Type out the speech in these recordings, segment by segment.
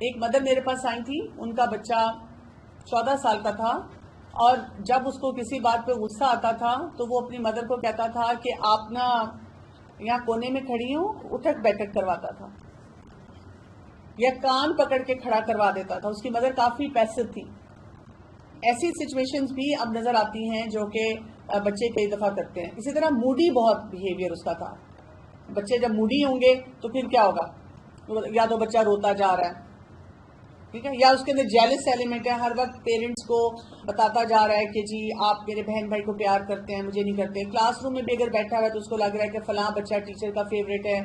ایک مدر میرے پاس آئی تھی، ان کا بچہ 14 سال کا تھا، اور جب اس کو کسی بات پہ غصہ آتا تھا تو وہ اپنی مدر کو کہتا تھا کہ آپ نا یہاں کونے میں کھڑی ہوں، اٹھک بیٹھک کرواتا تھا یا کان پکڑ کے کھڑا کروا دیتا تھا. اس کی مدر کافی پیسو تھی. ایسی سچویشنز بھی اب نظر آتی ہیں جو کہ بچے کئی دفعہ کرتے ہیں. اسی طرح موڈی بہت بیہیویئر اس کا تھا. بچے جب موڈی ہوں گے تو پھر کیا ہوگا؟ یا تو بچہ روتا جا رہا ہے، ٹھیک ہے، یا اس کے اندر جیلس ایلیمنٹ ہے، ہر وقت پیرنٹس کو بتاتا جا رہا ہے کہ جی آپ میرے بہن بھائی کو پیار کرتے ہیں، مجھے نہیں کرتے. کلاس روم میں بھی اگر بیٹھا ہوا ہے تو اس کو لگ رہا ہے کہ فلاں بچہ ٹیچر کا فیوریٹ ہے.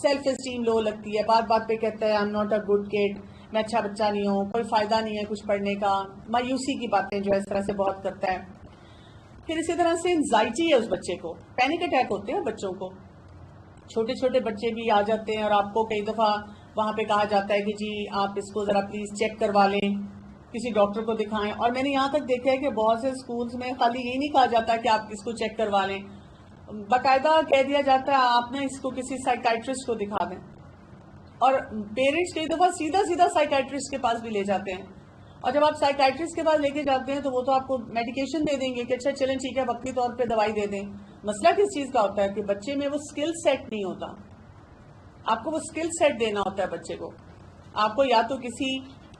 سیلف اسٹیم لو لگتی ہے، بات بات پہ کہتا ہے I am not a good kid, میں اچھا بچہ نہیں ہوں، کوئی فائدہ نہیں ہے کچھ پڑھنے کا. مایوسی کی باتیں جو ہے اس طرح سے بہت کرتا ہے. پھر اسی طرح سے انزائٹی ہے اس بچے کو، پینک اٹیک ہوتے ہیں بچوں کو. چھوٹے چھوٹے بچے بھی آ جاتے ہیں اور آپ کو کئی دفعہ وہاں پہ کہا جاتا ہے کہ جی آپ اس کو ذرا پلیز چیک کروا لیں، کسی ڈاکٹر کو دکھائیں. اور میں نے یہاں تک دیکھا ہے کہ بہت سے اسکولز میں خالی یہی نہیں کہا جاتا کہ آپ اس کو چیک کروا لیں، باقاعدہ کہہ دیا جاتا ہے آپ نے اس کو کسی سائیکائٹرسٹ کو دکھا دیں. اور پیرنٹس کئی دفعہ سیدھا سیدھا سائیکائٹرسٹ کے پاس بھی لے جاتے ہیں. اور جب آپ سائیکائٹرسٹ کے پاس لے کے جاتے ہیں تو وہ تو آپ کو میڈیکیشن دے دیں گے کہ اچھا چلیں ٹھیک ہے وقتی طور پہ دوائی دے دیں. مسئلہ کس چیز کا ہوتا ہے کہ بچے میں وہ اسکل سیٹ نہیں ہوتا. آپ کو وہ اسکل سیٹ دینا ہوتا ہے بچے کو. آپ کو یا تو کسی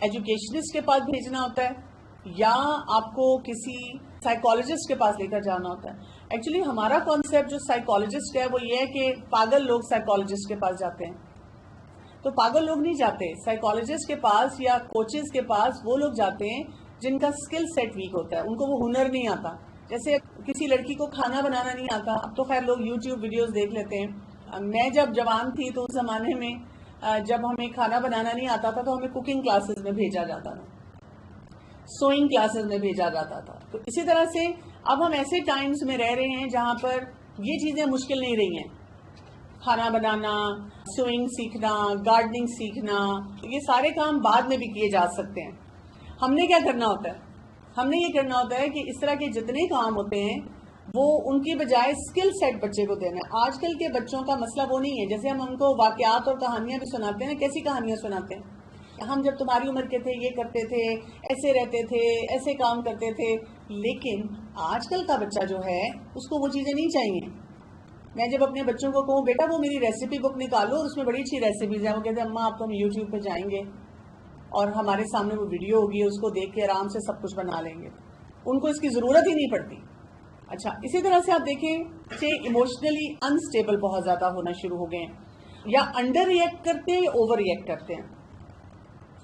ایجوکیشنسٹ کے پاس بھیجنا ہوتا ہے یا آپ کو کسی سائیکالوجسٹ کے پاس لے کر جانا ہوتا ہے. ایکچولی ہمارا کانسیپٹ جو سائیکالوجسٹ ہے وہ یہ ہے کہ پاگل لوگ سائیکالوجسٹ کے پاس جاتے ہیں. تو پاگل لوگ نہیں جاتے سائیکالوجسٹ کے پاس یا کوچز کے پاس. وہ لوگ جاتے ہیں جن کا اسکل سیٹ ویک ہوتا ہے، ان کو وہ ہنر نہیں آتا. جیسے کسی لڑکی کو کھانا بنانا نہیں آتا، اب تو خیر لوگ یوٹیوب ویڈیوز دیکھ لیتے ہیں. میں جب جوان تھی تو اس زمانے میں جب ہمیں کھانا بنانا نہیں آتا تھا تو ہمیں کوکنگ کلاسز میں بھیجا جاتا تھا، سوئنگ کلاسز میں بھیجا جاتا تھا. تو اسی طرح سے اب ہم ایسے ٹائمز میں رہ رہے ہیں جہاں پر یہ چیزیں مشکل نہیں رہی ہیں. کھانا بنانا، سوئنگ سیکھنا، گارڈننگ سیکھنا، یہ سارے کام بعد میں بھی کیے جا سکتے ہیں. ہم نے کیا کرنا ہوتا ہے؟ ہم نے یہ کرنا ہوتا ہے کہ اس طرح کے جتنے کام ہوتے ہیں وہ ان کی بجائے اسکل سیٹ بچے کو دینا ہے. آج کل کے بچوں کا مسئلہ وہ نہیں ہے. جیسے ہم ان کو واقعات اور کہانیاں بھی سناتے ہیں، کیسی کہانیاں سناتے ہیں؟ ہم جب تمہاری عمر کے تھے یہ کرتے تھے، ایسے رہتے تھے، ایسے کام کرتے تھے. لیکن آج کل کا بچہ جو ہے اس کو وہ چیزیں نہیں چاہیے. میں جب اپنے بچوں کو کہوں بیٹا وہ میری ریسیپی بک نکالو اور اس میں بڑی اچھی ریسیپیز ہیں، وہ کہتے ہیں اماں آپ تو ہم یوٹیوب پہ جائیں گے اور ہمارے سامنے وہ ویڈیو ہوگی، اس کو دیکھ کے آرام سے سب کچھ بنا لیں گے. ان کو اس کی ضرورت ہی نہیں پڑتی. اچھا اسی طرح سے آپ دیکھیں کہ ایموشنلی انسٹیبل بہت زیادہ ہونا شروع ہو گئے ہیں، یا انڈر ریئیکٹ کرتے ہیں یا اوور ریئیکٹ کرتے ہیں.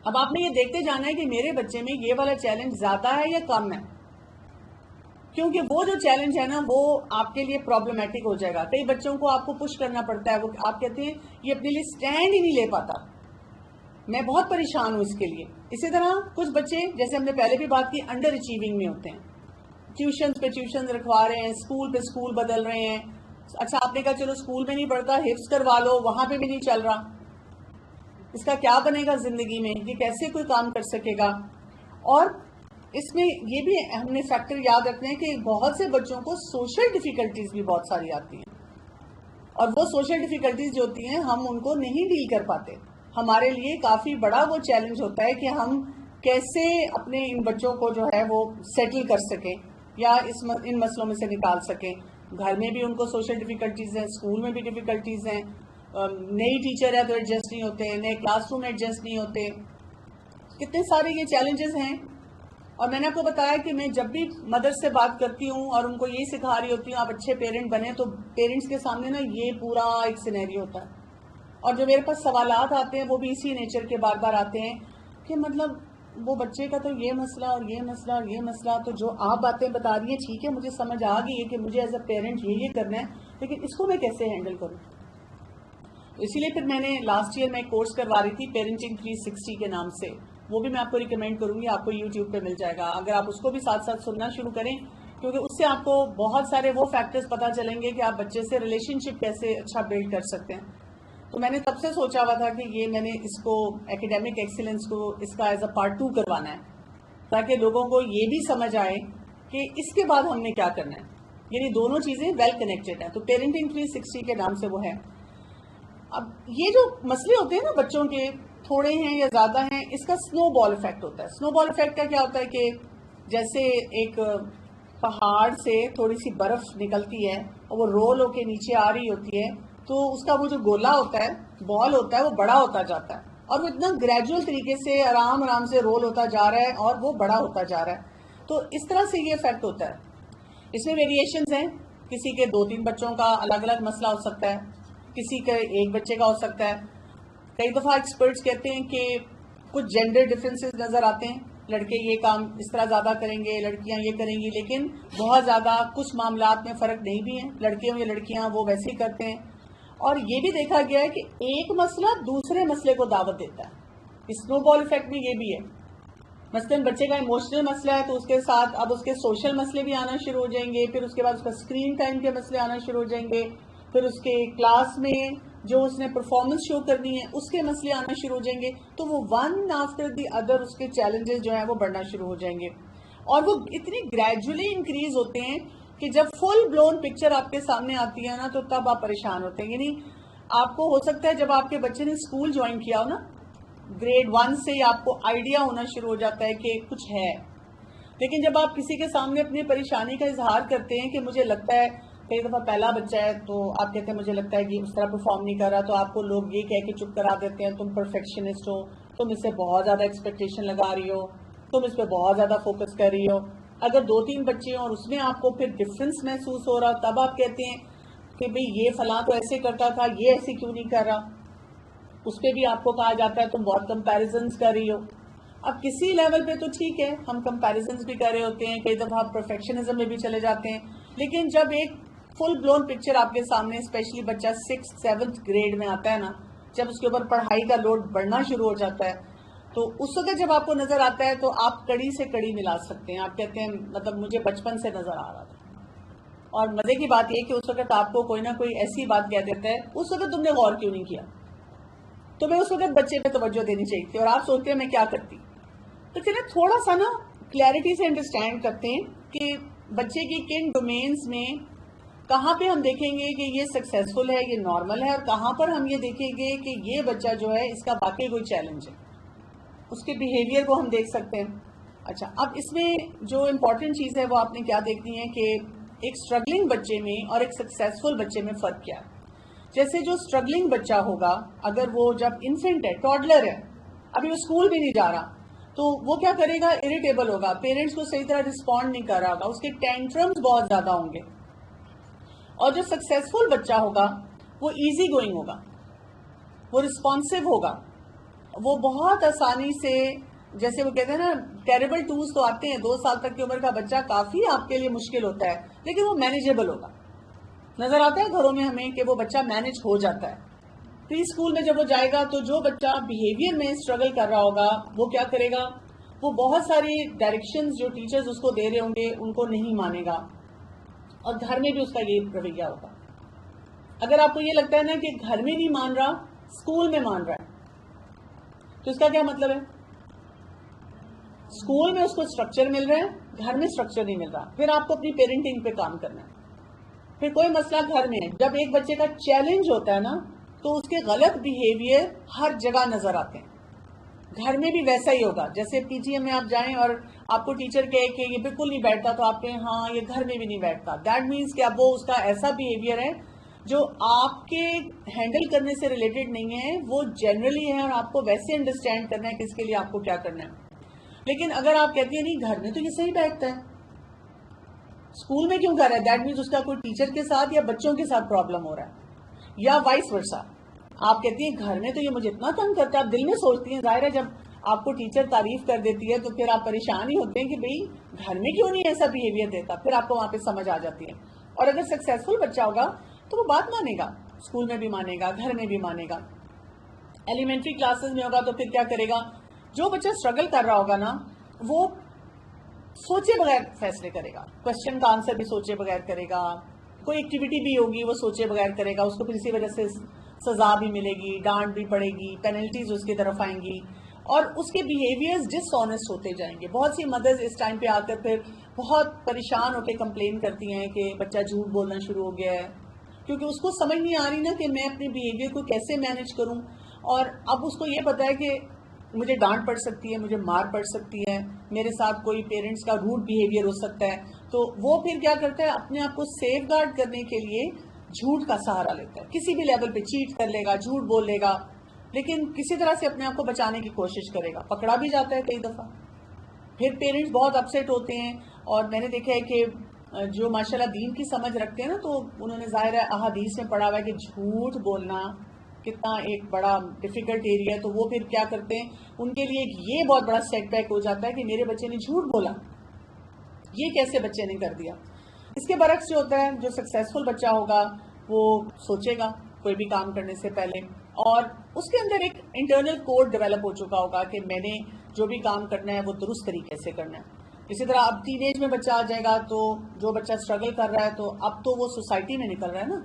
اب آپ نے یہ دیکھتے جانا ہے کہ میرے بچے میں یہ والا چیلنج زیادہ ہے یا کم ہے، کیونکہ وہ جو چیلنج ہے نا وہ آپ کے لیے پرابلمیٹک ہو جائے گا. کئی بچوں کو آپ کو پش کرنا پڑتا ہے، وہ آپ کہتے ہیں یہ اپنے لیے سٹینڈ ہی نہیں لے پاتا، میں بہت پریشان ہوں اس کے لیے. اسی طرح کچھ بچے جیسے ہم نے پہلے بھی بات کی انڈر اچیونگ میں ہوتے ہیں، ٹیوشنز پہ ٹیوشنز رکھوا رہے ہیں، اسکول پہ اسکول بدل رہے ہیں. اچھا آپ نے کہا چلو اسکول میں نہیں پڑھتا حفظ کروا لو، وہاں پہ بھی نہیں چل رہا. اس کا کیا بنے گا زندگی میں؟ یہ کیسے کوئی کام کر سکے گا؟ اور اس میں یہ بھی ہم نے فیکٹر یاد رکھنا ہے کہ بہت سے بچوں کو سوشل ڈیفیکلٹیز بھی بہت ساری آتی ہیں، اور وہ سوشل ڈیفیکلٹیز جو ہوتی ہیں ہم ان کو نہیں ڈیل کر پاتے. ہمارے لیے کافی بڑا وہ چیلنج ہوتا ہے کہ ہم کیسے اپنے ان بچوں کو جو ہے وہ سیٹل کر سکیں یا ان مسئلوں میں سے نکال سکیں. گھر میں بھی ان کو سوشل ڈیفیکلٹیز ہیں، اسکول میں بھی ڈیفیکلٹیز ہیں. نئی ٹیچر ہے تو ایڈجسٹ نہیں ہوتے، نئے کلاس روم ایڈجسٹ نہیں ہوتے. کتنے سارے یہ چیلنجز ہیں. اور میں نے آپ کو بتایا کہ میں جب بھی مدر سے بات کرتی ہوں اور ان کو یہی سکھا رہی ہوتی ہوں آپ اچھے پیرنٹ بنیں، تو پیرنٹس کے سامنے نا یہ پورا ایک سینیریو ہوتا ہے. اور جو میرے پاس سوالات آتے ہیں وہ بھی اسی نیچر کے بار بار آتے ہیں کہ مطلب وہ بچے کا تو یہ مسئلہ اور یہ مسئلہ اور یہ مسئلہ، تو جو آپ باتیں بتا رہی ہیں ٹھیک ہے مجھے سمجھ آ گئی ہے کہ مجھے ایز اے پیرنٹ یہ کرنا ہے، لیکن اس کو میں کیسے ہینڈل کروں؟ اسی لیے پھر میں نے لاسٹ ایئر میں ایک کورس کروا رہی تھی پیرنٹنگ 360 کے نام سے. وہ بھی میں آپ کو ریکمینڈ کروں گی، آپ کو یوٹیوب پہ مل جائے گا اگر آپ اس کو بھی ساتھ ساتھ سننا شروع کریں، کیونکہ اس سے آپ کو بہت سارے وہ فیکٹرز پتہ چلیں گے کہ آپ بچے سے ریلیشن شپ کیسے اچھا بلڈ کر سکتے ہیں. تو میں نے تب سے سوچا ہوا تھا کہ یہ میں نے اس کو ایکیڈیمک ایکسیلنس کو اس کا ایز اے پارٹ 2 کروانا ہے، تاکہ لوگوں کو یہ بھی سمجھ آئے کہ اس کے بعد ہم نے کیا کرنا ہے. یعنی دونوں چیزیں ویل کنیکٹڈ ہیں. تو پیرنٹنگ 360 کے نام سے وہ ہے. اب یہ جو مسئلے ہوتے ہیں نا بچوں کے، تھوڑے ہیں یا زیادہ ہیں، اس کا سنو بال افیکٹ ہوتا ہے. سنو بال افیکٹ کا کیا ہوتا ہے کہ جیسے ایک پہاڑ سے تھوڑی سی برف نکلتی ہے اور وہ رول ہو کے نیچے آ رہی ہوتی ہے، تو اس کا وہ جو گولا ہوتا ہے، بال ہوتا ہے، وہ بڑا ہوتا جاتا ہے اور وہ اتنا گریجول طریقے سے آرام آرام سے رول ہوتا جا رہا ہے اور وہ بڑا ہوتا جا رہا ہے. تو اس طرح سے یہ افیکٹ ہوتا ہے. اس میں ویریشنز ہیں، کسی کے 2-3 بچوں کا الگ الگ مسئلہ ہو سکتا ہے، کسی کے ایک بچے کا ہو سکتا ہے. کئی دفعہ ایکسپرٹس کہتے ہیں کہ کچھ جینڈر ڈفرینسز نظر آتے ہیں، لڑکے یہ کام اس طرح زیادہ کریں گے، لڑکیاں یہ کریں گی، لیکن بہت زیادہ کچھ معاملات میں فرق نہیں بھی ہیں. لڑکے ہوں یا لڑکیاں وہ ویسے ہی کرتے ہیں. اور یہ بھی دیکھا گیا ہے کہ ایک مسئلہ دوسرے مسئلے کو دعوت دیتا ہے. اسنو بال افیکٹ میں یہ بھی ہے. مثلاً بچے کا ایموشنل مسئلہ ہے تو اس کے ساتھ اب اس کے سوشل مسئلے بھی آنا شروع ہو جائیں گے، پھر اس کے بعد اس کا اسکرین ٹائم کے مسئلے آنا شروع ہو جائیں گے، پھر اس کے کلاس میں جو اس نے پرفارمنس شو کرنی ہے اس کے مسئلے آنا شروع ہو جائیں گے. تو وہ ون آفٹر دی ادر اس کے چیلنجز جو ہیں وہ بڑھنا شروع ہو جائیں گے اور وہ اتنی گریجولی انکریز ہوتے ہیں کہ جب فل بلون پکچر آپ کے سامنے آتی ہے نا تو تب آپ پریشان ہوتے ہیں. یعنی آپ کو ہو سکتا ہے جب آپ کے بچے نے اسکول جوائن کیا ہو نا، گریڈ 1 سے آپ کو آئیڈیا ہونا شروع ہو جاتا ہے کہ کچھ ہے، لیکن جب آپ کسی کے سامنے اپنی پریشانی کا اظہار کرتے ہیں کہ مجھے لگتا ہے، کئی دفعہ پہلا بچہ ہے تو آپ کہتے ہیں مجھے لگتا ہے کہ اس طرح پرفارم نہیں کر رہا، تو آپ کو لوگ یہ کہہ کے چپ کرا دیتے ہیں تم پرفیکشنسٹ ہو، تم اس سے بہت زیادہ ایکسپیکٹیشن لگا رہی ہو، تم اس پہ بہت زیادہ فوکس کر رہی ہو. اگر 2-3 بچے ہیں اور اس میں آپ کو پھر ڈفرنس محسوس ہو رہا تب آپ کہتے ہیں کہ بھئی یہ فلاں تو ایسے کرتا تھا، یہ ایسے کیوں نہیں کر رہا. اس پہ بھی آپ کو کہا جاتا ہے تم بہت کمپیریزنز کر رہی ہو. اب کسی لیول پہ تو ٹھیک ہے ہم کمپیریزنز بھی کر رہے ہوتے ہیں، کئی دفعہ پرفیکشنزم میں بھی چلے جاتے ہیں، لیکن جب ایک فل بلون پکچر آپ کے سامنے اسپیشلی بچہ 6th-7th گریڈ میں آتا ہے نا، جب اس کے اوپر پڑھائی کا لوڈ بڑھنا شروع ہو جاتا ہے تو اس وقت جب آپ کو نظر آتا ہے تو آپ کڑی سے کڑی ملا سکتے ہیں. آپ کہتے ہیں مطلب مجھے بچپن سے نظر آ رہا تھا. اور مزے کی بات یہ کہ اس وقت آپ کو کوئی نہ کوئی ایسی بات کہہ دیتا ہے، اس وقت تم نے غور کیوں نہیں کیا، تمہیں اس وقت بچے پہ توجہ دینی چاہیے تھی اور آپ سوچتے ہیں میں کیا کرتی. تو چلیں تھوڑا سا نا کلیئرٹی سے انڈرسٹینڈ کرتے ہیں کہ بچے کی کن ڈومینز میں کہاں پہ ہم دیکھیں گے کہ یہ سکسیسفل ہے، یہ نارمل ہے، اور کہاں پر ہم یہ دیکھیں گے کہ یہ بچہ جو ہے اس کا واقعی کوئی چیلنج ہے. اس کے بیہیویئر کو ہم دیکھ سکتے ہیں. اچھا، اب اس میں جو امپورٹنٹ چیز ہے وہ آپ نے کیا دیکھنی ہے کہ ایک اسٹرگلنگ بچے میں اور ایک سکسیسفل بچے میں فرق کیا ہے. جیسے جو اسٹرگلنگ بچہ ہوگا، اگر وہ جب انفینٹ ہے، ٹوڈلر ہے، ابھی وہ اسکول بھی نہیں جا رہا، تو وہ کیا کرے گا، اریٹیبل ہوگا، پیرنٹس کو صحیح طرح رسپونڈ نہیں کر رہا ہوگا، اس کے ٹینٹرمز بہت زیادہ ہوں گے. اور جو سکسیسفل بچہ ہوگا وہ ایزی گوئنگ ہوگا، وہ رسپانسو ہوگا، وہ بہت آسانی سے، جیسے وہ کہتے ہیں نا ٹیریبل ٹوز تو آتے ہیں، 2 سال تک کی عمر کا بچہ کافی آپ کے لیے مشکل ہوتا ہے، لیکن وہ مینیجیبل ہوگا. نظر آتا ہے گھروں میں ہمیں کہ وہ بچہ مینج ہو جاتا ہے. پری اسکول میں جب وہ جائے گا تو جو بچہ بیہیویئر میں اسٹرگل کر رہا ہوگا وہ کیا کرے گا، وہ بہت ساری ڈائریکشنز جو ٹیچرز اس کو دے رہے ہوں گے ان کو نہیں مانے گا، اور گھر میں بھی اس کا یہ رویہ ہوگا. اگر آپ کو یہ لگتا ہے نا کہ گھر میں نہیں مان رہا، اسکول میں مان رہا ہے، تو اس کا کیا مطلب ہے؟ اسکول میں اس کو اسٹرکچر مل رہا ہے، گھر میں اسٹرکچر نہیں مل رہا. پھر آپ کو اپنی پیرنٹنگ پہ کام کرنا ہے. پھر کوئی مسئلہ گھر میں ہے، جب ایک بچے کا چیلنج ہوتا ہے نا تو اس کے غلط بیہیویئر ہر جگہ نظر آتے ہیں. گھر میں بھی ویسا ہی ہوگا. جیسے پی ٹی ایم میں آپ جائیں اور آپ کو ٹیچر کہے کہ یہ بالکل نہیں بیٹھتا تو آپ کہیں ہاں یہ گھر میں بھی نہیں بیٹھتا، دیٹ مینس کہ اب وہ اس کا ایسا بیہیویئر ہے جو آپ کے ہینڈل کرنے سے ریلیٹڈ نہیں ہے، وہ جنرلی ہے اور آپ کو ویسے انڈرسٹینڈ کرنا ہے کہ اس کے لیے آپ کو کیا کرنا ہے. لیکن اگر آپ کہتی ہیں نہیں گھر میں تو یہ صحیح بیٹھتا ہے، اسکول میں کیوں کر رہا ہے، دیٹ مینس اس کا کوئی ٹیچر کے ساتھ یا بچوں کے ساتھ پرابلم ہو رہا ہے، یا وائس ورسا. آپ کہتی ہیں گھر میں تو یہ مجھے اتنا تنگ کرتا ہے. آپ دل میں سوچتی ہیں، ظاہر ہے جب آپ کو ٹیچر تعریف کر دیتی ہے تو پھر آپ پریشان ہی ہوتے ہیں کہ بھئی گھر میں کیوں نہیں ایسا بیہیویئر دیتا. پھر آپ کو وہاں پہ سمجھ آ جاتی ہے. اور اگر سکسیسفل بچہ ہوگا تو وہ بات مانے گا، اسکول میں بھی مانے گا، گھر میں بھی مانے گا. ایلیمنٹری کلاسز میں ہوگا تو پھر کیا کرے گا، جو بچہ اسٹرگل کر رہا ہوگا نا وہ سوچے بغیر فیصلے کرے گا، کوشچن کا آنسر بھی سوچے بغیر کرے گا، کوئی ایکٹیویٹی بھی ہوگی وہ سوچے بغیر کرے گا، اس کو پھر اسی وجہ سے سزا بھی ملے گی، ڈانٹ بھی پڑے گی، پینلٹیز اس کی طرف آئیں گی، اور اس کے بیہیویئرز ڈس آنیسٹ ہوتے جائیں گے. بہت سی مدرز اس ٹائم پہ آ کر پھر بہت پریشان ہو کے کمپلین کرتی ہیں کہ بچہ جھوٹ بولنا شروع ہو گیا ہے، کیونکہ اس کو سمجھ نہیں آ رہی نا کہ میں اپنے بیہیویئر کو کیسے مینج کروں. اور اب اس کو یہ پتا ہے کہ مجھے ڈانٹ پڑ سکتی ہے, مجھے مار پڑ سکتی ہے, میرے ساتھ کوئی پیرنٹس کا روڈ بیہیویئر ہو سکتا ہے, تو وہ پھر کیا کرتا ہے, اپنے آپ کو سیف گارڈ کرنے کے لیے جھوٹ کا سہارا لیتا ہے. کسی بھی لیول پہ چیٹ کر لے گا, جھوٹ بول لے گا, لیکن کسی طرح سے اپنے آپ کو بچانے کی کوشش کرے گا. پکڑا بھی جاتا ہے کئی دفعہ. پھر پیرنٹس بہت اپسیٹ ہوتے ہیں, اور میں نے دیکھا ہے کہ جو ماشاءاللہ دین کی سمجھ رکھتے ہیں نا, تو انہوں نے ظاہر ہے احادیث میں پڑھا ہوا ہے کہ جھوٹ بولنا کتنا ایک بڑا ڈیفیکلٹ ایریا ہے. تو وہ پھر کیا کرتے ہیں, ان کے لیے یہ بہت بڑا سیٹ بیک ہو جاتا ہے کہ میرے بچے نے جھوٹ بولا, یہ کیسے بچے نے کر دیا. اس کے برعکس جو ہوتا ہے, جو سکسیسفل بچہ ہوگا وہ سوچے گا کوئی بھی کام کرنے سے پہلے, اور اس کے اندر ایک انٹرنل کوڈ ڈیولپ ہو چکا ہوگا کہ میں نے جو بھی کام کرنا ہے وہ درست طریقے سے کرنا ہے. اسی طرح اب ٹین ایج میں بچہ آ جائے گا, تو جو بچہ اسٹرگل کر رہا ہے, تو اب تو وہ سوسائٹی میں نکل رہا ہے نا,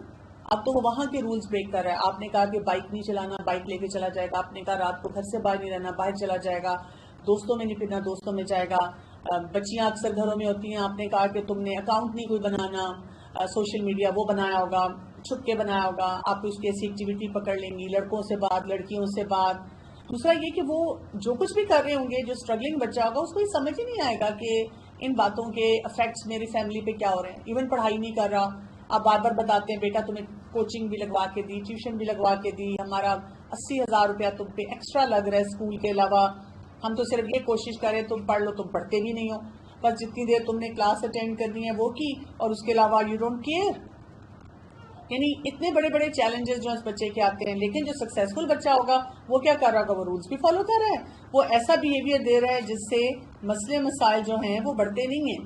اب تو وہ وہاں کے رولز بریک کر رہا ہے. آپ نے کہا کہ بائک نہیں چلانا, بائک لے کے چلا جائے گا. آپ نے کہا رات کو گھر سے باہر نہیں رہنا, باہر چلا جائے گا. دوستوں میں نہیں پھرنا, دوستوں میں جائے گا. بچیاں اکثر گھروں میں ہوتی ہیں, آپ نے کہا کہ تم نے اکاؤنٹ نہیں کوئی بنانا, سوشل میڈیا وہ بنایا ہوگا, چھپ کے بنایا ہوگا, آپ اس کی ایسی ایکٹیویٹی پکڑ لیں گی, لڑکوں سے بات, لڑکیوں سے بات. دوسرا یہ کہ وہ جو کچھ بھی کر رہے ہوں گے, جو اسٹرگلنگ بچہ ہوگا, اس کو یہ سمجھ ہی نہیں آئے گا کہ ان باتوں کے افیکٹس میری فیملی پہ کیا ہو رہے ہیں. ایون پڑھائی نہیں کر رہا, آپ بار بار بتاتے ہیں بیٹا تمہیں کوچنگ بھی لگوا کے دی, ٹیوشن بھی لگوا کے دی, ہمارا 80,000 روپیہ تم پہ ایکسٹرا لگ رہا ہے اسکول کے علاوہ, ہم تو صرف یہ کوشش کریں تم پڑھ لو, تم پڑھتے بھی نہیں ہو, بس جتنی دیر تم نے کلاس اٹینڈ کرنی ہے وہ کی, اور اس کے علاوہ یو ڈونٹ کیئر. یعنی اتنے بڑے بڑے چیلنجز جو اس بچے کے آتے ہیں. لیکن جو سکسیسفل بچہ ہوگا وہ کیا کر رہا ہوگا, وہ رولز بھی فالو کر رہا ہے, وہ ایسا بیہیویئر دے رہا ہے جس سے مسئلے مسائل جو ہیں وہ بڑھتے نہیں ہیں,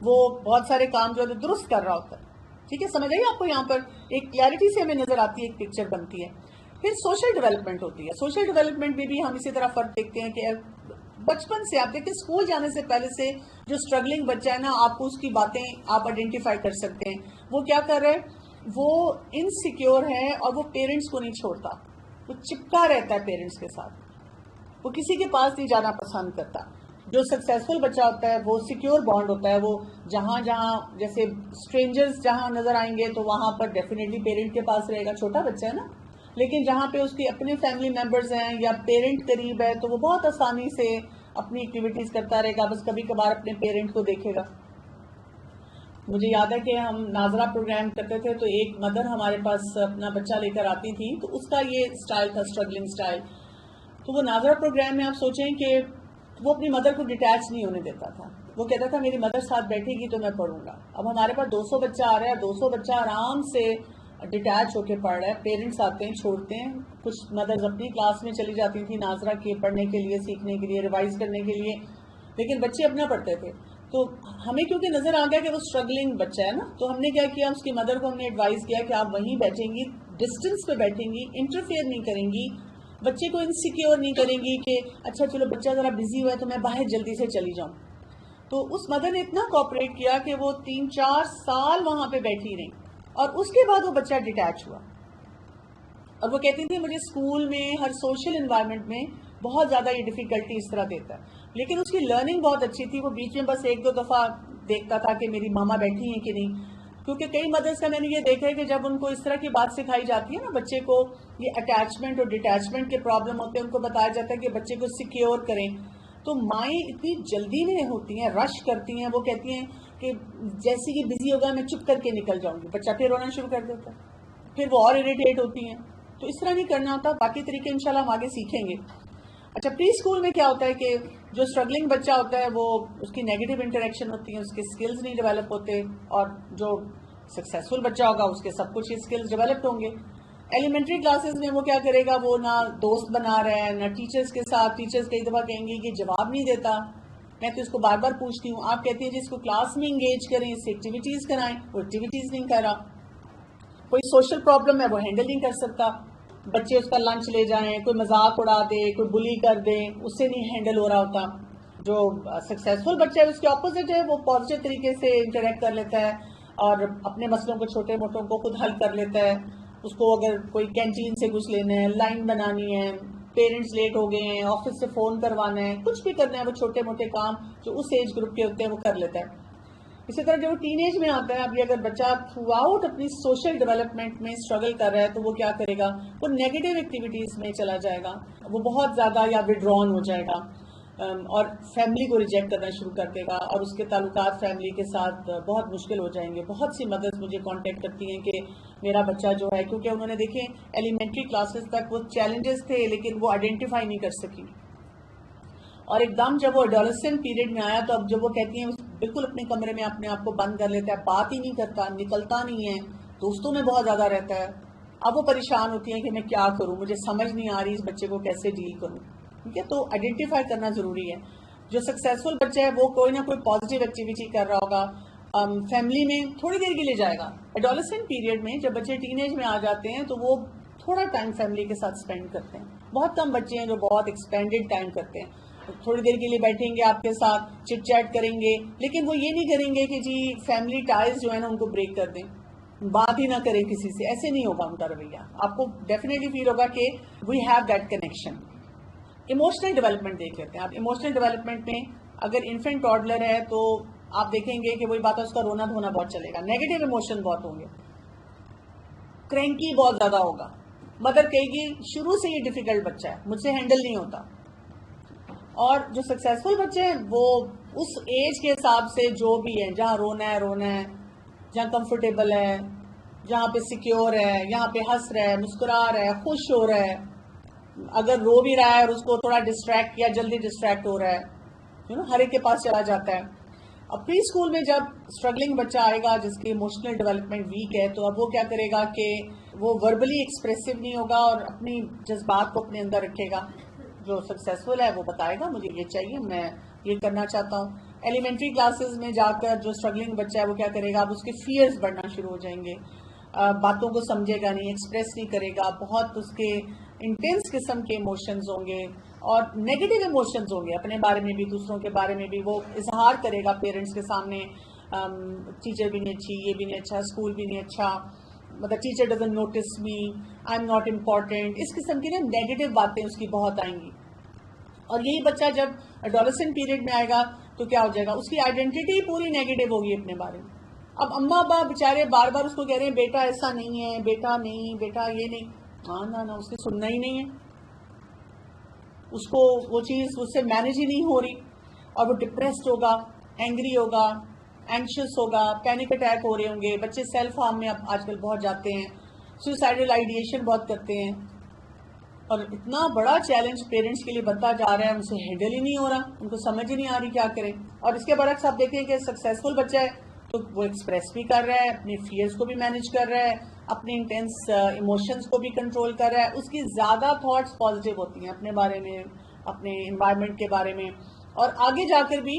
وہ بہت سارے کام جو ہے درست کر رہا ہوتا ہے. ٹھیک ہے, سمجھ آئیے آپ کو, یہاں پر ایک کلیئرٹی سے ہمیں نظر آتی ہے, ایک پکچر بنتی ہے. پھر سوشل ڈیولپمنٹ ہوتی ہے. سوشل ڈیولپمنٹ میں بھی ہم اسی طرح فرق دیکھتے ہیں کہ بچپن سے آپ دیکھیں, اسکول جانے سے پہلے سے جو اسٹرگلنگ بچہ ہے نا, آپ کو اس کی باتیں آپ آئیڈینٹیفائی کر سکتے ہیں. وہ کیا کر رہے ہیں, وہ انسیکیور ہے, اور وہ پیرنٹس کو نہیں چھوڑتا, وہ چپکا رہتا ہے پیرنٹس کے ساتھ, وہ کسی کے پاس نہیں جانا پسند کرتا. جو سکسیسفل بچہ ہوتا ہے وہ سیکیور بانڈ ہوتا ہے, وہ جہاں جہاں جیسے اسٹرینجرز جہاں نظر آئیں گے تو وہاں پر ڈیفینیٹلی پیرنٹ کے پاس رہے گا, چھوٹا بچہ ہے نا. لیکن جہاں پہ اس کے اپنے فیملی ممبرز ہیں یا پیرنٹ قریب ہے, تو وہ بہت آسانی سے اپنی ایکٹیویٹیز کرتا رہے گا, بس کبھی کبھار اپنے پیرنٹ کو دیکھے گا. مجھے یاد ہے کہ ہم ناظرہ پروگرام کرتے تھے, تو ایک مدر ہمارے پاس اپنا بچہ لے کر آتی تھی, تو اس کا یہ سٹائل تھا, اسٹرگلنگ سٹائل. تو وہ ناظرہ پروگرام میں آپ سوچیں کہ وہ اپنی مدر کو ڈیٹیچ نہیں ہونے دیتا تھا. وہ کہتا تھا میری مدر ساتھ بیٹھے گی تو میں پڑھوں گا. اب ہمارے پاس 200 بچہ آ رہا ہے, 200 بچہ آرام سے ڈیٹیچ ہو کے پڑھ رہا ہے. پیرنٹس آتے ہیں, چھوڑتے ہیں. کچھ مدرز اپنی کلاس میں چلی جاتی تھیں ناظرہ کے پڑھنے کے لیے, سیکھنے کے لیے, ریوائز کرنے کے لیے, لیکن بچے اپنا پڑھتے تھے. تو ہمیں کیونکہ نظر آ گیا کہ وہ اسٹرگلنگ بچہ ہے نا, تو ہم نے کیا کیا, اس کی مدر کو ہم نے ایڈوائز کیا کہ آپ وہیں بیٹھیں گی, ڈسٹینس پہ بیٹھیں گی, انٹرفیئر نہیں کریں گی, بچے کو انسیکیور نہیں کریں گی کہ اچھا چلو بچہ ذرا بزی ہوا ہے تو میں باہر جلدی سے چلی جاؤں. تو اس مدر نے اتنا کوآپریٹ کیا کہ وہ 3-4 سال وہاں پہ بیٹھی رہی, اور اس کے بعد وہ بچہ ڈیٹیچ ہوا. اور وہ کہتی تھی مجھے اسکول میں, ہر سوشل انوائرمنٹ میں بہت زیادہ یہ ڈیفیکلٹی اس طرح دیتا ہے, لیکن اس کی لرننگ بہت اچھی تھی. وہ بیچ میں بس 1-2 دفعہ دیکھتا تھا کہ میری ماما بیٹھی ہیں کہ نہیں, کیونکہ کئی مدرس کا میں نے یہ دیکھا ہے کہ جب ان کو اس طرح کی بات سکھائی جاتی ہے نا, بچے کو یہ اٹیچمنٹ اور ڈیٹیچمنٹ کے پرابلم ہوتے ہیں, ان کو بتایا جاتا ہے کہ بچے کو سیکیور کریں, تو مائیں اتنی جلدی میں ہوتی ہیں, رش کرتی ہیں. وہ کہتی ہیں کہ جیسے کہ بزی ہوگا میں چپ کر کے نکل جاؤں گی, بچہ پھر رونا شروع کر دیتا ہے, پھر وہ اور اریٹیٹ ہوتی ہیں. تو اس طرح نہیں کرنا ہوتا. باقی طریقے انشاءاللہ ہم آگے سیکھیں گے. اچھا, پری اسکول میں کیا ہوتا ہے کہ جو اسٹرگلنگ بچہ ہوتا ہے وہ اس کی نیگیٹو انٹریکشن ہوتی ہے, اس کے اسکلز نہیں ڈیولپ ہوتے, اور جو سکسیسفل بچہ ہوگا اس کے سب کچھ اسکلز ڈیولپڈ ہوں گے. ایلیمنٹری کلاسز میں وہ کیا کرے گا, وہ نہ دوست بنا رہا ہے نہ ٹیچرز کے ساتھ. ٹیچرز کئی دفعہ کہیں گے کہ جواب نہیں دیتا, میں تو اس کو بار بار پوچھتی ہوں. آپ کہتی ہیں جس کو کلاس میں انگیج کریں, اس سے ایکٹیویٹیز کرائیں, وہ ایکٹیویٹیز نہیں کر رہا. کوئی سوشل پرابلم ہے وہ ہینڈل نہیں کر سکتا, بچے اس کا لنچ لے جائیں, کوئی مذاق اڑا دے, کوئی بلی کر دے, اس سے نہیں ہینڈل ہو رہا ہوتا. جو سکسیسفل بچہ ہے اس کے اپوزٹ ہے, وہ پازیٹیو طریقے سے انٹریکٹ کر لیتا ہے اور اپنے مسئلوں کو, چھوٹے موٹوں کو خود حل کر لیتا ہے. اس کو اگر کوئی کینٹین سے کچھ لینا ہے, لائن بنانی ہے, پیرنٹس لیٹ ہو گئے ہیں, آفس سے فون کروانا ہے, کچھ بھی کرنا ہے, وہ چھوٹے موٹے کام جو اس ایج گروپ کے ہوتے ہیں وہ کر لیتا ہے. اسی طرح جب وہ ٹین ایج میں آتا ہے، ابھی اگر بچہ تھرو آؤٹ اپنی سوشل ڈیولپمنٹ میں اسٹرگل کر رہا ہے تو وہ کیا کرے گا، وہ نیگیٹو ایکٹیویٹیز میں چلا جائے گا، وہ بہت زیادہ یا وڈرون ہو جائے گا اور فیملی کو ریجیکٹ کرنا شروع کر دے گا، اور اس کے تعلقات فیملی کے ساتھ بہت مشکل ہو جائیں گے. بہت سی مدرس مجھے کانٹیکٹ کرتی ہیں کہ میرا بچہ جو ہے، کیونکہ انہوں نے دیکھیں ایلیمنٹری کلاسز تک وہ چیلنجز تھے لیکن وہ آئیڈینٹیفائی نہیں کر سکی، اور ایک دم جب وہ ایڈولسنٹ پیریڈ میں آیا تو اب جب وہ کہتی ہیں بالکل اپنے کمرے میں اپنے آپ کو بند کر لیتا ہے، بات ہی نہیں کرتا، نکلتا نہیں ہے، دوستوں میں بہت زیادہ رہتا ہے. اب وہ پریشان ہوتی ہیں کہ میں کیا کروں، مجھے سمجھ نہیں آ رہی اس بچے کو کیسے ڈیل کروں. ٹھیک ہے، تو آئیڈینٹیفائی کرنا ضروری ہے. جو سکسیزفل بچہ ہے وہ کوئی نہ کوئی پازیٹیو ایکٹیویٹی کر رہا ہوگا، فیملی میں تھوڑی دیر کے لیے جائے گا. ایڈولسنٹ پیریڈ میں جب بچے ٹین ایج میں آ جاتے ہیں تو وہ تھوڑا ٹائم فیملی کے ساتھ اسپینڈ کرتے ہیں. بہت کم بچے ہیں جو بہت ایکسپینڈیڈ ٹائم کرتے ہیں. تھوڑی دیر کے لیے بیٹھیں گے آپ کے ساتھ، چٹ چیٹ کریں گے، لیکن وہ یہ نہیں کریں گے کہ جی فیملی ٹائز جو ہے نا ان کو بریک کر دیں، بات ہی نہ کریں کسی سے. ایسے نہیں ہوگا ان کا رویہ. آپ کو ڈیفینیٹلی فیل ہوگا کہ we have that connection. Emotional development دیکھ لیتے ہیں آپ. ایموشنل ڈیولپمنٹ میں اگر انفینٹ ٹاڈلر ہے تو آپ دیکھیں گے کہ وہی بات ہے، اس کا رونا دھونا بہت چلے گا، نیگیٹو ایموشن بہت ہوں گے، کرینکی بہت زیادہ ہوگا. مدر کہے گی شروع سے یہ ڈیفیکلٹ بچہ ہے، مجھ سے ہینڈل نہیں ہوتا. اور جو سکسیزفل بچے ہیں وہ اس ایج کے حساب سے جو بھی ہے، جہاں رونا ہے، جہاں کمفرٹیبل ہے، جہاں پہ سیکیور ہے، یہاں پہ ہنس رہا ہے، مسکرا رہا ہے، خوش ہو رہا ہے. اگر رو بھی رہا ہے اور اس کو تھوڑا ڈسٹریکٹ کیا، جلدی ڈسٹریکٹ ہو رہا ہے، ہر ایک کے پاس چلا جاتا ہے. اب پری اسکول میں جب اسٹرگلنگ بچہ آئے گا جس کی ایموشنل ڈیولپمنٹ ویک ہے، تو اب وہ کیا کرے گا کہ وہ وربلی ایکسپریسو نہیں ہوگا اور اپنی جذبات کو اپنے اندر رکھے گا. جو سکسیزفل ہے وہ بتائے گا مجھے یہ چاہیے، میں یہ کرنا چاہتا ہوں. ایلیمنٹری کلاسز میں جا کر جو اسٹرگلنگ بچہ ہے وہ کیا کرے گا، اب اس کے فیئرز بڑھنا شروع ہو جائیں گے، باتوں کو سمجھے گا نہیں، ایکسپریس نہیں کرے گا، بہت اس کے انٹینس قسم کے ایموشنز ہوں گے اور نیگیٹو ایموشنز ہوں گے، اپنے بارے میں بھی دوسروں کے بارے میں بھی وہ اظہار کرے گا پیرنٹس کے سامنے. ٹیچر بھی نہیں اچھی، یہ بھی نہیں اچھا، اسکول بھی نہیں اچھا، مطلب teacher doesn't notice me, I am not important. اس قسم کی نا نیگیٹو باتیں اس کی بہت آئیں گی. اور یہی بچہ جب ایڈولسنٹ پیریڈ میں آئے گا تو کیا ہو جائے گا، اس کی آئیڈینٹی پوری نیگیٹو ہوگی اپنے بارے میں. اب اماں ابا بےچارے بار بار اس کو کہہ رہے ہیں بیٹا ایسا نہیں ہے، بیٹا نہیں، بیٹا یہ نہیں. ہاں نہ اس نے سننا ہی نہیں ہے، اس کو وہ چیز اس سے مینج ہی نہیں ہو رہی، اور وہ ڈپریسڈ ہوگا، اینگری ہوگا، اینکشس ہوگا، پینک اٹیک ہو رہے ہوں گے. بچے سیلف ہارم میں اب آج کل بہت جاتے ہیں، سوسائڈل آئیڈیشن بہت کرتے ہیں، اور اتنا بڑا چیلنج پیرنٹس کے لیے بنتا جا رہا ہے، ان سے ہینڈل ہی نہیں ہو رہا، ان کو سمجھ ہی نہیں آ رہی کیا کریں. اور اس کے برعکس آپ دیکھیں کہ سکسیزفل بچہ ہے تو وہ ایکسپریس بھی کر رہا ہے، اپنے فیئرس کو بھی مینج کر رہا ہے، اپنے انٹینس ایموشنس کو بھی کنٹرول کر رہا ہے. اس کی زیادہ تھاٹس پازیٹیو ہوتی ہیں اپنے بارے میں، اپنے انوائرمنٹ کے بارے میں، اور آگے جا کر بھی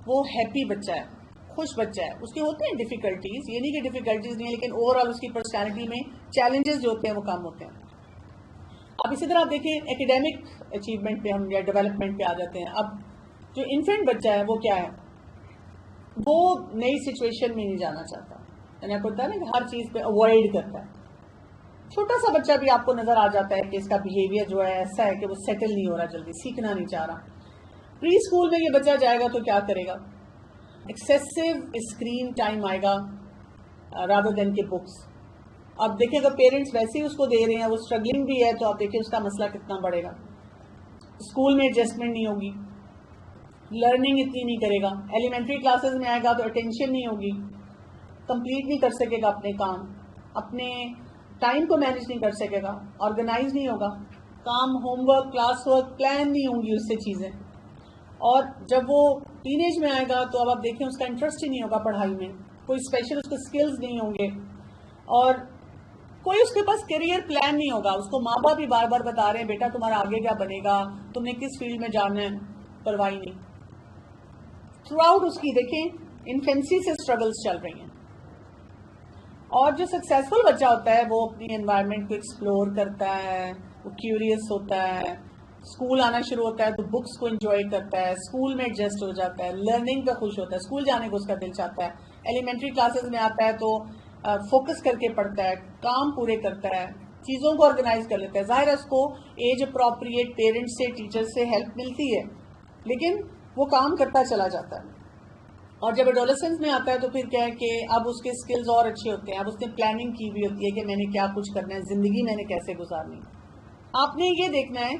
وہ ہیپی بچہ ہے، خوش بچہ ہے. اس کے ہوتے ہیں ڈیفیکلٹیز، یہ نہیں کہ ڈیفیکلٹیز نہیں ہے، لیکن اوور آل اس کی پرسنالٹی میں چیلنجز جو ہوتے ہیں وہ کم ہوتے ہیں. اب اسی طرح آپ دیکھیں ایکیڈیمک اچیومنٹ پہ ہم یا ڈیولپمنٹ پہ آ جاتے ہیں. اب جو انفینٹ بچہ ہے وہ کیا ہے، وہ نئی سچویشن میں نہیں جانا چاہتا، یعنی آپ کو ہوتا ہے نا کہ ہر چیز پہ اوائڈ کرتا ہے. چھوٹا سا بچہ بھی آپ کو نظر آ جاتا ہے کہ اس کا بیہیویئر جو ہے ایسا ہے کہ وہ سیٹل نہیں ہو رہا، جلدی سیکھنا نہیں چاہ رہا. پری اسکول میں یہ بچہ جائے گا تو کیا کرے گا، ایکسیسو اسکرین ٹائم آئے گا رادر دین کے بکس. اب دیکھیں اگر پیرنٹس ویسے ہی اس کو دے رہے ہیں، وہ اسٹرگلنگ بھی ہے، تو آپ دیکھیں اس کا مسئلہ کتنا بڑھے گا. اسکول میں ایڈجسٹمنٹ نہیں ہوگی، لرننگ اتنی نہیں کرے گا. ایلیمنٹری کلاسز میں آئے گا تو اٹینشن نہیں ہوگی، کمپلیٹ نہیں کر سکے گا اپنے کام، اپنے ٹائم کو مینج نہیں کر سکے گا، آرگنائز نہیں ہوگا، کام، homework, classwork plan نہیں ہوں گی اس سے چیزیں. اور جب وہ ٹین ایج میں آئے گا تو اب آپ دیکھیں اس کا انٹرسٹ ہی نہیں ہوگا پڑھائی میں، کوئی اسپیشل اس کے اسکلز نہیں ہوں گے، اور کوئی اس کے پاس کیریئر پلان نہیں ہوگا. اس کو ماں باپ بھی بار بار بتا رہے ہیں بیٹا تمہارا آگے کیا بنے گا، تم نے کس فیلڈ میں جانا ہے، پرواہ نہیں. تھرو آؤٹ اس کی دیکھیں انفینسی سے اسٹرگلز چل رہی ہیں. اور جو سکسیزفل بچہ ہوتا ہے وہ اپنی انوائرمنٹ کو ایکسپلور کرتا ہے، وہ کیوریس ہوتا ہے، اسکول آنا شروع ہوتا ہے تو بکس کو انجوائے کرتا ہے، اسکول میں ایڈجسٹ ہو جاتا ہے، لرننگ پہ خوش ہوتا ہے، اسکول جانے کو اس کا دل چاہتا ہے. ایلیمنٹری کلاسز میں آتا ہے تو فوکس کر کے پڑھتا ہے، کام پورے کرتا ہے، چیزوں کو آرگنائز کر لیتا ہے. ظاہر ہے اس کو ایج اپروپریٹ پیرنٹس سے، ٹیچر سے ہیلپ ملتی ہے، لیکن وہ کام کرتا چلا جاتا ہے. اور جب ایڈولسنس میں آتا ہے تو پھر کیا ہے کہ اب اس کے سکلز اور اچھے ہوتے ہیں, اب اس نے پلاننگ کی ہوئی ہوتی ہے کہ میں نے کیا کچھ کرنا ہے, زندگی میں نے کیسے گزارنی. آپ نے یہ دیکھنا ہے,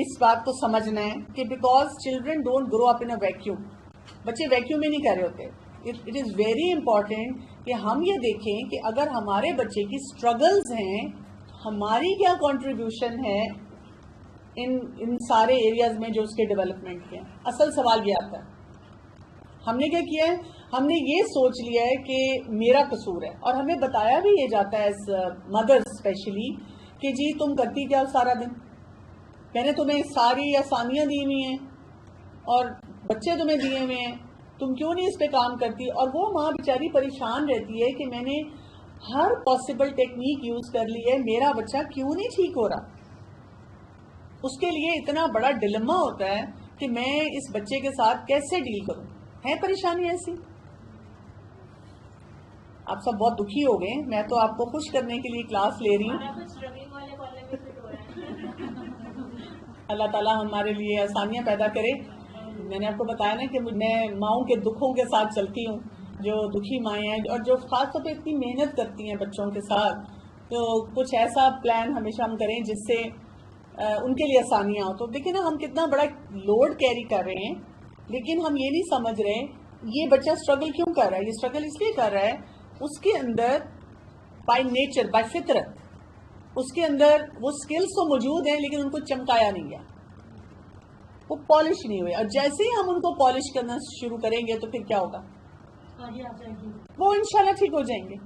اس بات کو سمجھنا ہے کہ because children don't grow up in a vacuum, بچے ویکیوم میں نہیں کر رہے ہوتے. اٹ از ویری امپورٹینٹ کہ ہم یہ دیکھیں کہ اگر ہمارے بچے کی اسٹرگلز ہیں, ہماری کیا کنٹریبیوشن ہے ان سارے ایریاز میں جو اس کے ڈیولپمنٹ کے ہیں. اصل سوال یہ آتا ہے, ہم نے کیا کیا ہے, ہم نے یہ سوچ لیا ہے کہ میرا قصور ہے, اور ہمیں بتایا بھی یہ جاتا ہے ایز مدر اسپیشلی کہ جی تم کرتی کیا سارا دن, میں نے تمہیں ساری آسانیاں دی ہوئی ہیں اور بچے تمہیں دیے ہوئے ہیں, تم کیوں نہیں اس پہ کام کرتی. اور وہ ماں بیچاری پریشان رہتی ہے کہ میں نے ہر پاسبل ٹیکنیک یوز کر لی ہے, میرا بچہ کیوں نہیں ٹھیک ہو رہا. اس کے لیے اتنا بڑا ڈیلیما ہوتا ہے کہ میں اس بچے کے ساتھ کیسے ڈیل کروں. ہے پریشانی ایسی؟ آپ سب بہت دکھی ہو گئے, میں تو آپ کو خوش کرنے کے لیے کلاس لے رہی ہوں. اللہ تعالیٰ ہمارے لیے آسانیاں پیدا کرے. میں نے آپ کو بتایا نا کہ میں ماؤں کے دکھوں کے ساتھ چلتی ہوں, جو دکھی مائیں ہیں اور جو خاص طور پہ اتنی محنت کرتی ہیں بچوں کے ساتھ, تو کچھ ایسا پلان ہمیشہ ہم کریں جس سے ان کے لیے آسانیاں ہوں. تو دیکھیں نا ہم کتنا بڑا لوڈ کیری کر رہے ہیں, لیکن ہم یہ نہیں سمجھ رہے یہ بچہ اسٹرگل کیوں کر رہا ہے. یہ اسٹرگل اس لیے کر رہا ہے, اس کے اندر بائی نیچر, بائی فطرت, اس کے اندر وہ سکلز تو موجود ہیں لیکن ان کو چمکایا نہیں گیا, وہ پالش نہیں ہوئے. اور جیسے ہی ہم ان کو پالش کرنا شروع کریں گے تو پھر کیا ہوگا, وہ انشاءاللہ ٹھیک ہو جائیں گے.